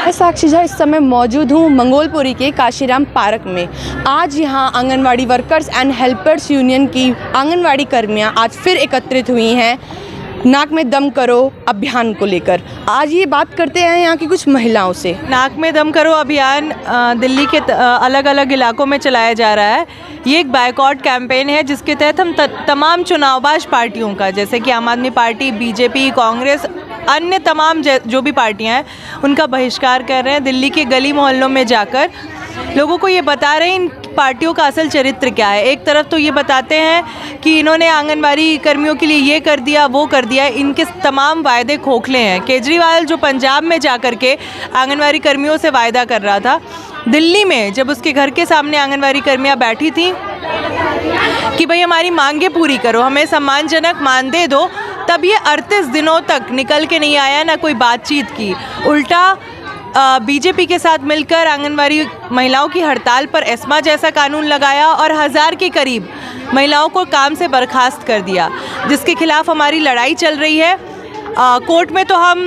मैं साक्षी झा इस समय मौजूद हूँ मंगोलपुरी के काशीराम पार्क में। आज यहाँ anganwadi workers and helpers union की आंगनवाड़ी कर्मियाँ आज फिर एकत्रित हुई हैं नाक में दम करो अभियान को लेकर। आज ये बात करते हैं यहाँ की कुछ महिलाओं से। नाक में दम करो अभियान दिल्ली के अलग अलग इलाकों में चलाया जा रहा है। ये एक बायकॉट कैंपेन है जिसके तहत हम तमाम चुनावबाज पार्टियों का, जैसे कि आम आदमी पार्टी, बीजेपी, कांग्रेस, अन्य तमाम जो भी पार्टियां हैं उनका बहिष्कार कर रहे हैं। दिल्ली के गली मोहल्लों में जाकर लोगों को ये बता रहे हैं इन पार्टियों का असल चरित्र क्या है। एक तरफ तो ये बताते हैं कि इन्होंने आंगनवाड़ी कर्मियों के लिए ये कर दिया, वो कर दिया, इनके तमाम वायदे खोखले हैं। केजरीवाल जो पंजाब में जा कर के आंगनवाड़ी कर्मियों से वायदा कर रहा था, दिल्ली में जब उसके घर के सामने आंगनवाड़ी कर्मियाँ बैठी थी कि भाई हमारी मांगे पूरी करो, हमें सम्मानजनक मान दे दो, तब ये 38 दिनों तक निकल के नहीं आया, ना कोई बातचीत की। उल्टा बीजेपी के साथ मिलकर आंगनवाड़ी महिलाओं की हड़ताल पर एस्मा जैसा कानून लगाया और 1000 के करीब महिलाओं को काम से बर्खास्त कर दिया, जिसके खिलाफ हमारी लड़ाई चल रही है। कोर्ट में तो हम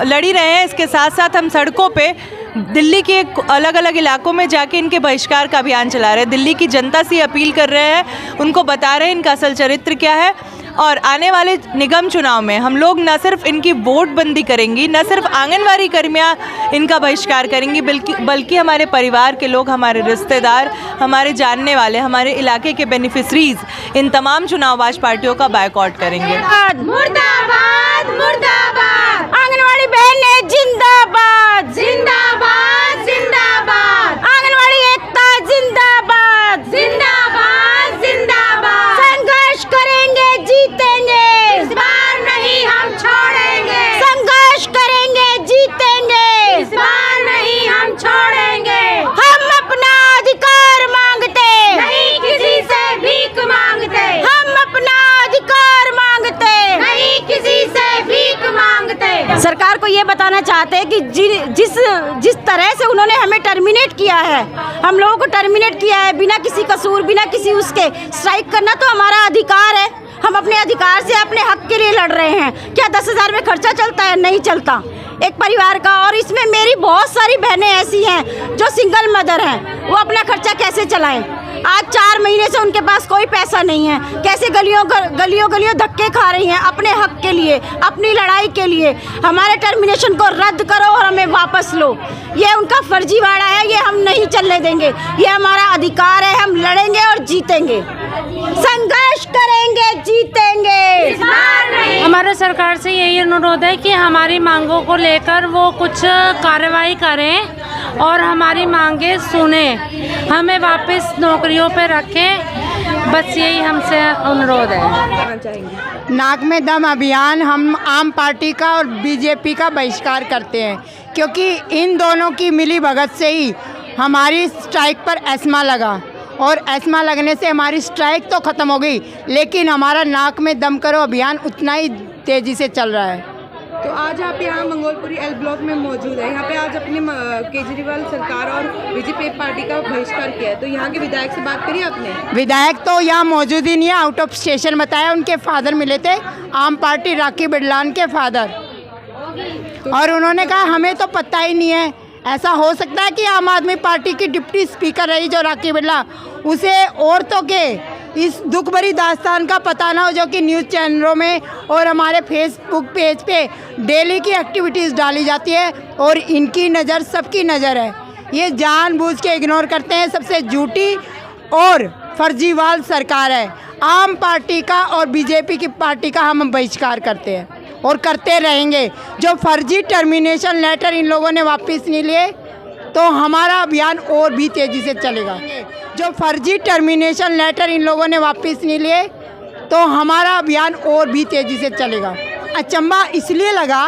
लड़ ही रहे हैं, इसके साथ साथ हम सड़कों पे दिल्ली के अलग अलग इलाकों में जाके इनके बहिष्कार का अभियान चला रहे हैं। दिल्ली की जनता से अपील कर रहे हैं, उनको बता रहे हैं इनका असल चरित्र क्या है। और आने वाले निगम चुनाव में हम लोग न सिर्फ इनकी वोट बंदी करेंगी, न सिर्फ आंगनवाड़ी कर्मियां इनका बहिष्कार करेंगी, बल्कि हमारे परिवार के लोग, हमारे रिश्तेदार, हमारे जानने वाले, हमारे इलाके के बेनिफिशरीज इन तमाम चुनावबाज पार्टियों का बायकॉट करेंगे। मुर्दाबाद मुर्दाबाद, आंगनवाड़ी बहनें जिंदाबाद जिंदाबाद जिंदाबाद, आंगनवाड़ी एकता जिंदाबाद जिंदाबाद जिंदाबाद, संघर्ष करेंगे जीतेंगे, इस बार नहीं हम छोड़ेंगे, संघर्ष करेंगे जीतेंगे, इस बार नहीं हम छोड़ेंगे। हम अपना अधिकार मांगते, नहीं किसी से भीख मांगते, हम अपना अधिकार मांगते, नहीं किसी से भीख मांगते। सरकार को ये बताना चाहते हैं कि जिस तरह से उन्होंने हमें टर्मिनेट किया है, हम लोगों को टर्मिनेट किया है बिना किसी कसूर, बिना किसी उसके, स्ट्राइक करना तो हमारा अधिकार है। हम अपने अधिकार से, अपने हक के लिए लड़ रहे हैं। क्या 10,000 में खर्चा चलता है? नहीं चलता एक परिवार का। और इसमें मेरी बहुत सारी बहनें ऐसी हैं जो सिंगल मदर हैं, वो अपना खर्चा कैसे चलाएं? आज 4 महीने से उनके पास कोई पैसा नहीं है, कैसे गलियों धक्के खा रही हैं अपने हक के लिए, अपनी लड़ाई के लिए। हमारे टर्मिनेशन को रद्द करो और हमें वापस लो। ये उनका फर्जीवाड़ा है, ये हम नहीं चलने देंगे। ये हमारा अधिकार है, हम लड़ेंगे और जीतेंगे, संघर्ष करेंगे, जीतेंगे। हमारा सरकार से यही अनुरोध है कि हमारी मांगों को लेकर वो कुछ कार्रवाई करें और हमारी मांगे सुने, हमें वापस नौकरियों पे रखें, बस यही हमसे अनुरोध है। नाक में दम अभियान हम आम पार्टी का और बीजेपी का बहिष्कार करते हैं, क्योंकि इन दोनों की मिली भगत से ही हमारी स्ट्राइक पर एस्मा लगा और एस्मा लगने से हमारी स्ट्राइक तो ख़त्म हो गई, लेकिन हमारा नाक में दम करो अभियान उतना ही तेज़ी से चल रहा है। तो आज आप यहाँ मंगोलपुरी एल ब्लॉक में मौजूद है। यहाँ पे आज अपने केजरीवाल सरकार और बीजेपी पार्टी का बहिष्कार किया है, तो यहाँ के विधायक से बात करी आपने? विधायक तो यहाँ मौजूद ही नहीं है, आउट ऑफ स्टेशन बताया। उनके फादर मिले थे, आम पार्टी राखी बिरलान के फादर, और उन्होंने कहा हमें तो पता ही नहीं है। ऐसा हो सकता है कि आम आदमी पार्टी की डिप्टी स्पीकर रही जो राखी बिरला, उसे औरतों के इस दुख भरी दास्तान का पता ना हो, जो कि न्यूज़ चैनलों में और हमारे फेसबुक पेज पे डेली की एक्टिविटीज़ डाली जाती है, और इनकी नज़र सबकी नज़र है। ये जानबूझ के इग्नोर करते हैं। सबसे झूठी और फर्जीवाल सरकार है। आम पार्टी का और बीजेपी की पार्टी का हम बहिष्कार करते हैं और करते रहेंगे। जो फर्जी टर्मिनेशन लेटर इन लोगों ने वापस नहीं लिए, तो हमारा अभियान और भी तेज़ी से चलेगा। जो फर्जी टर्मिनेशन लेटर इन लोगों ने वापस नहीं लिए, तो हमारा अभियान और भी तेज़ी से चलेगा। अचंभा इसलिए लगा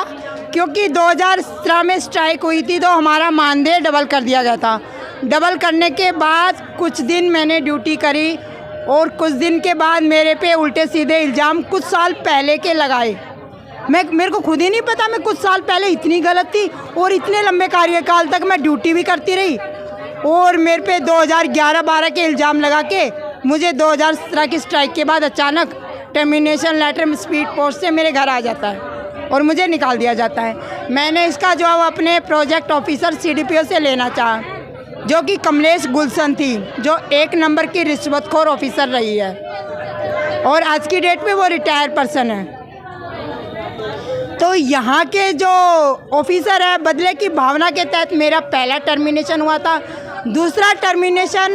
क्योंकि 2017 में स्ट्राइक हुई थी, तो हमारा मानदेय डबल कर दिया गया था। डबल करने के बाद कुछ दिन मैंने ड्यूटी करी, और कुछ दिन के बाद मेरे पे उल्टे सीधे इल्ज़ाम कुछ साल पहले के लगाए। मेरे को खुद ही नहीं पता मैं कुछ साल पहले इतनी गलत थी, और इतने लंबे कार्यकाल तक मैं ड्यूटी भी करती रही, और मेरे पे 2011-12 के इल्ज़ाम लगा के मुझे 2017 की स्ट्राइक के बाद अचानक टर्मिनेशन लेटर में स्पीड पोस्ट से मेरे घर आ जाता है। और मुझे निकाल दिया जाता है। मैंने इसका जवाब अपने प्रोजेक्ट ऑफिसर CDPO से लेना चाहा, जो कि कमलेश गुलशन थी, जो 1 नंबर की रिश्वतखोर ऑफिसर रही है और आज की डेट में वो रिटायर पर्सन है। तो यहाँ के जो ऑफिसर है, बदले की भावना के तहत मेरा पहला टर्मिनेशन हुआ था। दूसरा टर्मिनेशन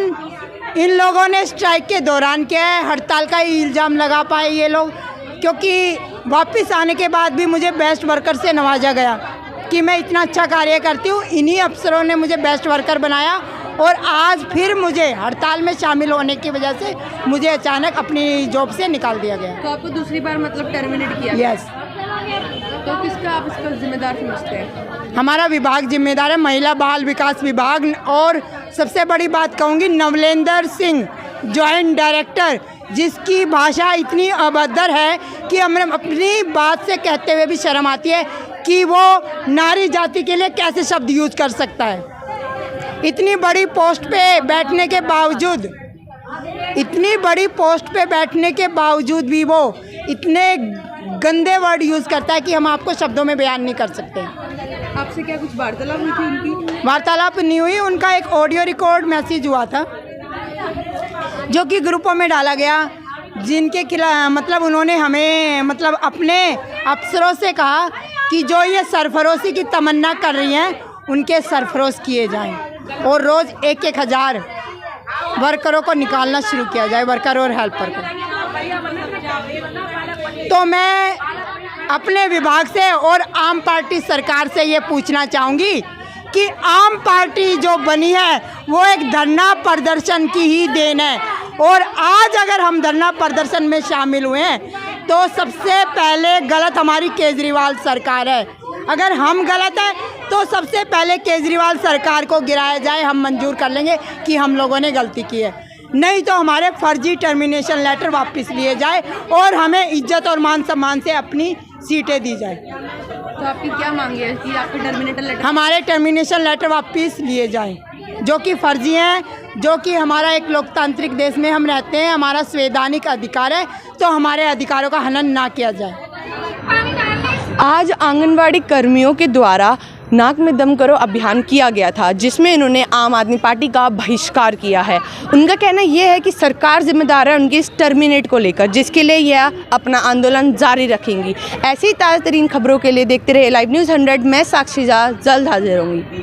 इन लोगों ने स्ट्राइक के दौरान किया है। हड़ताल का ही इल्ज़ाम लगा पाए ये लोग, क्योंकि वापस आने के बाद भी मुझे बेस्ट वर्कर से नवाजा गया कि मैं इतना अच्छा कार्य करती हूँ। इन्हीं अफसरों ने मुझे बेस्ट वर्कर बनाया और आज फिर मुझे हड़ताल में शामिल होने की वजह से मुझे अचानक अपनी जॉब से निकाल दिया गया। तो आपको दूसरी बार मतलब टर्मिनेट किया? यस। तो किसका आप इसका जिम्मेदार समझते हैं? हमारा विभाग जिम्मेदार है, महिला बाल विकास विभाग। और सबसे बड़ी बात कहूँगी, नवलेंद्र सिंह जॉइंट डायरेक्टर, जिसकी भाषा इतनी अभद्र है कि हमें अपनी बात से कहते हुए भी शर्म आती है कि वो नारी जाति के लिए कैसे शब्द यूज कर सकता है। इतनी बड़ी पोस्ट पे बैठने के बावजूद, इतनी बड़ी पोस्ट पे बैठने के बावजूद भी वो इतने गंदे वर्ड यूज़ करता है कि हम आपको शब्दों में बयान नहीं कर सकते। आपसे क्या कुछ वार्तालाप हुई थी उनकी? वार्तालाप नहीं हुई, उनका एक ऑडियो रिकॉर्ड मैसेज हुआ था जो कि ग्रुपों में डाला गया, जिनके खिलाफ मतलब उन्होंने हमें मतलब अपने अफसरों से कहा कि जो ये सरफरोशी की तमन्ना कर रही हैं उनके सरफरोश किए जाएं और रोज़ 1-1 हज़ार वर्करों को निकालना शुरू किया जाए, वर्कर और हेल्पर को। तो मैं अपने विभाग से और आम पार्टी सरकार से ये पूछना चाहूँगी कि आम पार्टी जो बनी है वो एक धरना प्रदर्शन की ही देन है, और आज अगर हम धरना प्रदर्शन में शामिल हुए हैं तो सबसे पहले गलत हमारी केजरीवाल सरकार है। अगर हम गलत हैं तो सबसे पहले केजरीवाल सरकार को गिराया जाए, हम मंजूर कर लेंगे कि हम लोगों ने गलती की है। नहीं तो हमारे फर्जी टर्मिनेशन लेटर वापस लिए जाए और हमें इज्जत और मान सम्मान से अपनी सीटें दी जाए। तो आपकी क्या मांग है कि आपके टर्मिनेशन लेटर? हमारे टर्मिनेशन लेटर वापस लिए जाएं, जो कि फर्जी हैं, जो कि हमारा एक लोकतांत्रिक देश में हम रहते हैं, हमारा संवैधानिक अधिकार है, तो हमारे अधिकारों का हनन ना किया जाए। आज आंगनवाड़ी कर्मियों के द्वारा नाक में दम करो अभियान किया गया था, जिसमें इन्होंने आम आदमी पार्टी का बहिष्कार किया है। उनका कहना यह है कि सरकार जिम्मेदार है उनकी इस टर्मिनेट को लेकर, जिसके लिए यह अपना आंदोलन जारी रखेंगी। ऐसी ताज़ा तरीन खबरों के लिए देखते रहे लाइव न्यूज़ 100। मैं साक्षी झा जल्द हाजिर होंगी।